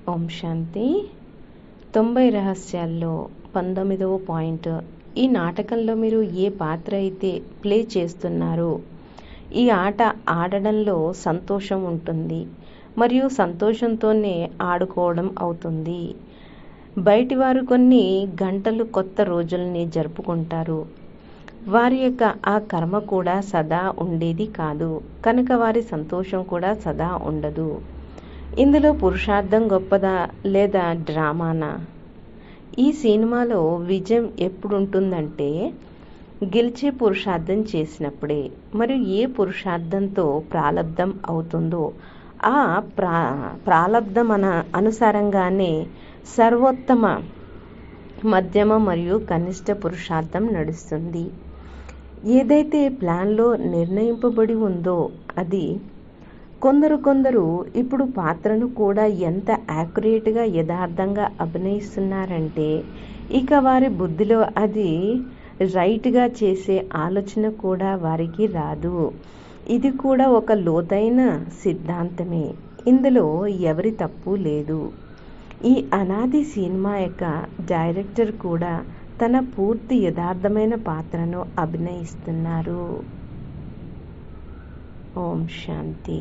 ఓం శాంతి. 90 రహస్యాల్లో 19వ point. ఈ నాటకంలో మీరు ఏ పాత్ర అయితే ప్లే చేస్తున్నారో ఈ ఆట ఆడడంలో సంతోషం ఉంటుంది మరియు సంతోషంతోనే ఆడుకోవడం అవుతుంది. బయటివారు కొన్ని గంటలు కొత్త రోజుల్ని జరుపుకుంటారు. వారి యొక్క ఆ కర్మ కూడా సదా ఉండేది కాదు కనుక వారి సంతోషం కూడా సదా ఉండదు. ఇందులో పురుషార్థం గొప్పదా లేదా డ్రామానా? ఈ సినిమాలో విజయం ఎప్పుడు ఉంటుందంటే గెలిచే పురుషార్థం చేసినప్పుడే. మరియు ఏ పురుషార్థంతో ప్రాలబ్ధం అవుతుందో ఆ ప్రాలబ్ధం అనుసారంగానే సర్వోత్తమ, మధ్యమ మరియు కనిష్ట పురుషార్థం నడుస్తుంది. ఏదైతే ప్లాన్లో నిర్ణయింపబడి ఉందో అది. కొందరు ఇప్పుడు పాత్రను కూడా ఎంత యాక్యురేట్గా యథార్థంగా అభినయిస్తున్నారంటే ఇక వారి బుద్ధిలో అది రైట్గా చేసే ఆలోచన కూడా వారికి రాదు. ఇది కూడా ఒక లోతైన సిద్ధాంతమే. ఇందులో ఎవరి తప్పు లేదు. ఈ అనాది సినిమా యొక్క డైరెక్టర్ కూడా తన పూర్తి యథార్థమైన పాత్రను అభినయిస్తున్నారు. ఓం శాంతి.